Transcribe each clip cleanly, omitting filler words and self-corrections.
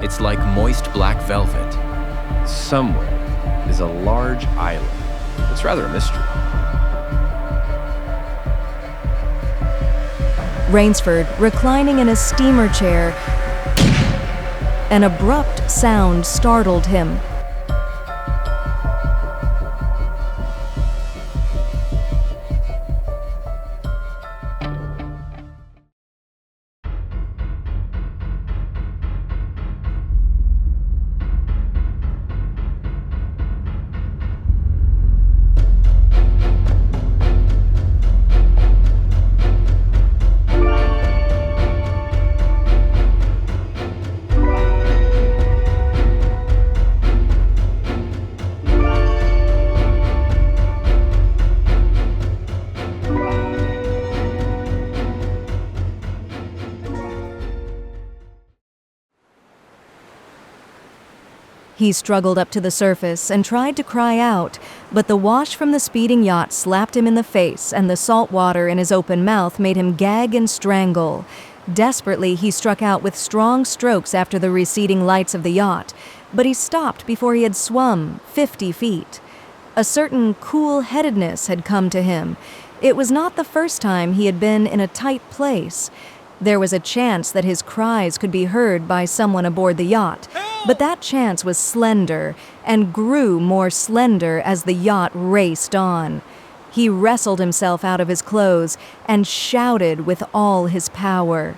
It's like moist black velvet. Somewhere is a large island. It's rather a mystery. Rainsford, reclining in a steamer chair, an abrupt sound startled him. He struggled up to the surface and tried to cry out, but the wash from the speeding yacht slapped him in the face, and the salt water in his open mouth made him gag and strangle. Desperately, he struck out with strong strokes after the receding lights of the yacht, but he stopped before he had swum 50 feet. A certain cool-headedness had come to him. It was not the first time he had been in a tight place. There was a chance that his cries could be heard by someone aboard the yacht, but that chance was slender and grew more slender as the yacht raced on. He wrestled himself out of his clothes and shouted with all his power.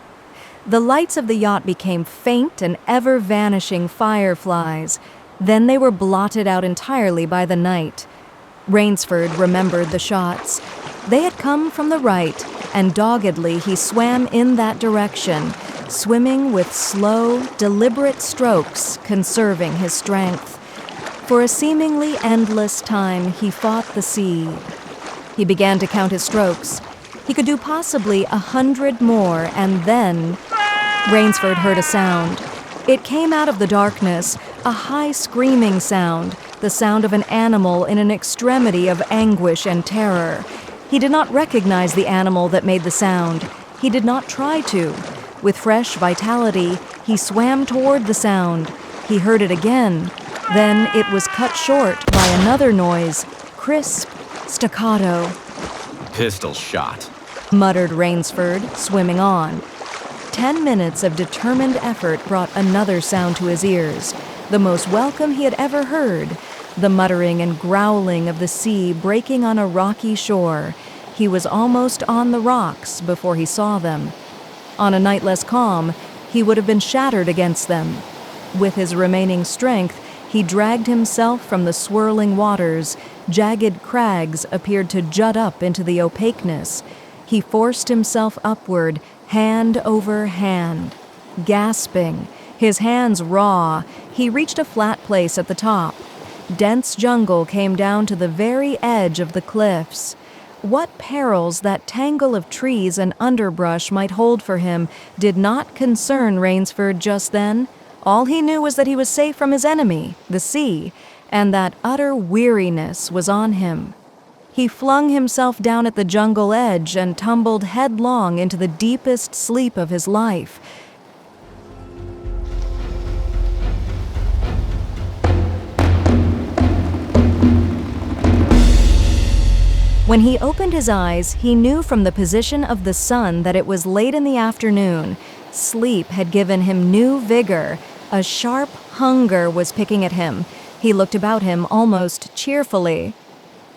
The lights of the yacht became faint and ever-vanishing fireflies. Then they were blotted out entirely by the night. Rainsford remembered the shots. They had come from the right, and doggedly he swam in that direction, swimming with slow, deliberate strokes, conserving his strength. For a seemingly endless time, he fought the sea. He began to count his strokes. He could do possibly 100 more, and then Rainsford heard a sound. It came out of the darkness, a high screaming sound, the sound of an animal in an extremity of anguish and terror. He did not recognize the animal that made the sound. He did not try to. With fresh vitality, he swam toward the sound. He heard it again. Then it was cut short by another noise, crisp, staccato. Pistol shot, Muttered Rainsford, swimming on. 10 minutes of determined effort brought another sound to his ears, the most welcome he had ever heard, the muttering and growling of the sea breaking on a rocky shore. He was almost on the rocks before he saw them. On a night less calm, he would have been shattered against them. With his remaining strength, he dragged himself from the swirling waters. Jagged crags appeared to jut up into the opaqueness. He forced himself upward, hand over hand. Gasping, his hands raw, he reached a flat place at the top. Dense jungle came down to the very edge of the cliffs. What perils that tangle of trees and underbrush might hold for him did not concern Rainsford just then. All he knew was that he was safe from his enemy, the sea, and that utter weariness was on him. He flung himself down at the jungle edge and tumbled headlong into the deepest sleep of his life. When he opened his eyes, he knew from the position of the sun that it was late in the afternoon. Sleep had given him new vigor. A sharp hunger was picking at him. He looked about him almost cheerfully.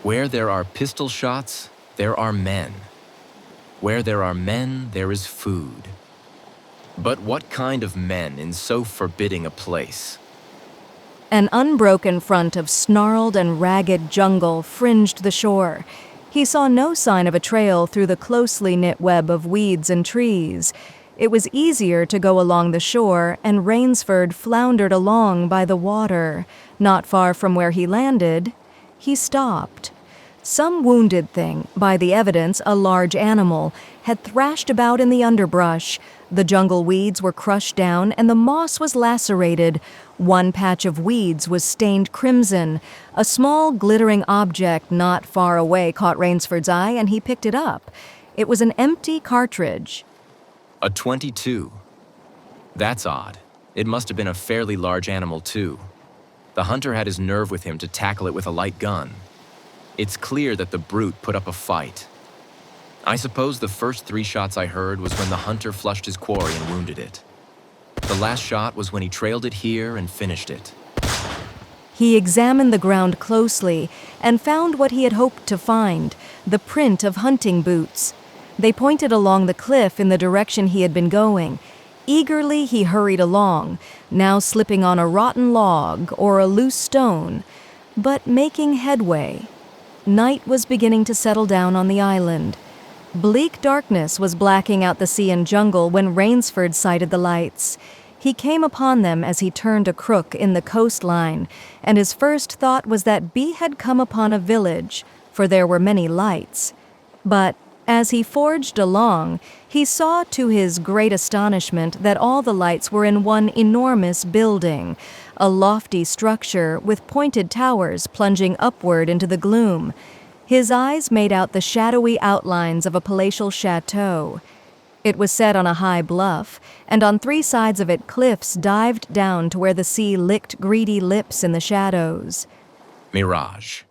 Where there are pistol shots, there are men. Where there are men, there is food. But what kind of men in so forbidding a place? An unbroken front of snarled and ragged jungle fringed the shore. He saw no sign of a trail through the closely knit web of weeds and trees. It was easier to go along the shore, and Rainsford floundered along by the water. Not far from where he landed, he stopped. Some wounded thing, by the evidence a large animal, had thrashed about in the underbrush. The jungle weeds were crushed down and the moss was lacerated. One patch of weeds was stained crimson. A small glittering object not far away caught Rainsford's eye, and he picked it up. It was an empty cartridge. A .22. That's odd. It must have been a fairly large animal, too. The hunter had his nerve with him to tackle it with a light gun. It's clear that the brute put up a fight. I suppose the first 3 shots I heard was when the hunter flushed his quarry and wounded it. The last shot was when he trailed it here and finished it. He examined the ground closely and found what he had hoped to find, the print of hunting boots. They pointed along the cliff in the direction he had been going. Eagerly he hurried along, now slipping on a rotten log or a loose stone, but making headway. Night was beginning to settle down on the island. Bleak darkness was blacking out the sea and jungle when Rainsford sighted the lights. He came upon them as he turned a crook in the coastline, and his first thought was that B had come upon a village, for there were many lights. But as he forged along, he saw to his great astonishment that all the lights were in one enormous building, a lofty structure with pointed towers plunging upward into the gloom. His eyes made out the shadowy outlines of a palatial chateau. It was set on a high bluff, and on 3 sides of it cliffs dived down to where the sea licked greedy lips in the shadows. Mirage.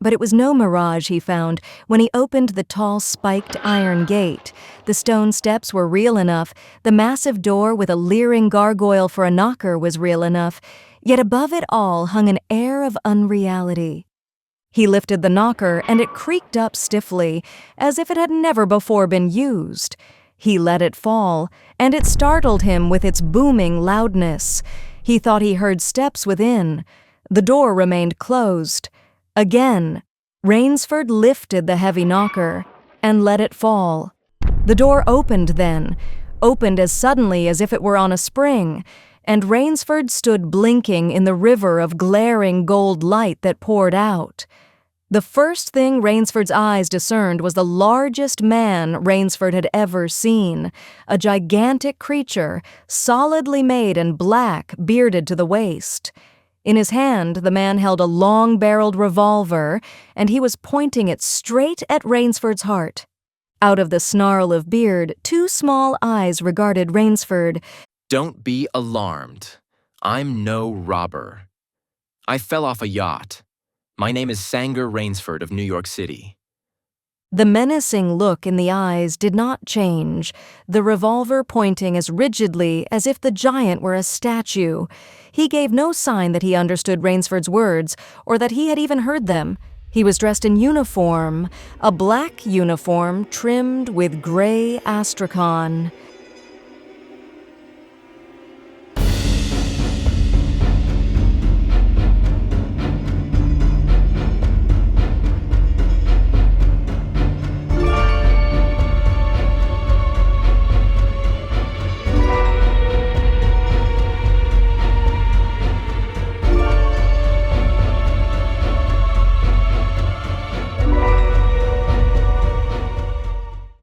But it was no mirage he found when he opened the tall spiked iron gate. The stone steps were real enough, the massive door with a leering gargoyle for a knocker was real enough, yet above it all hung an air of unreality. He lifted the knocker, and it creaked up stiffly, as if it had never before been used. He let it fall, and it startled him with its booming loudness. He thought he heard steps within. The door remained closed. Again, Rainsford lifted the heavy knocker and let it fall. The door opened then, opened as suddenly as if it were on a spring, and Rainsford stood blinking in the river of glaring gold light that poured out. The first thing Rainsford's eyes discerned was the largest man Rainsford had ever seen, a gigantic creature, solidly made and black, bearded to the waist. In his hand, the man held a long-barreled revolver, and he was pointing it straight at Rainsford's heart. Out of the snarl of beard, 2 small eyes regarded Rainsford. Don't be alarmed. I'm no robber. I fell off a yacht. My name is Sanger Rainsford of New York City. The menacing look in the eyes did not change, the revolver pointing as rigidly as if the giant were a statue. He gave no sign that he understood Rainsford's words, or that he had even heard them. He was dressed in uniform, a black uniform trimmed with gray astrakhan.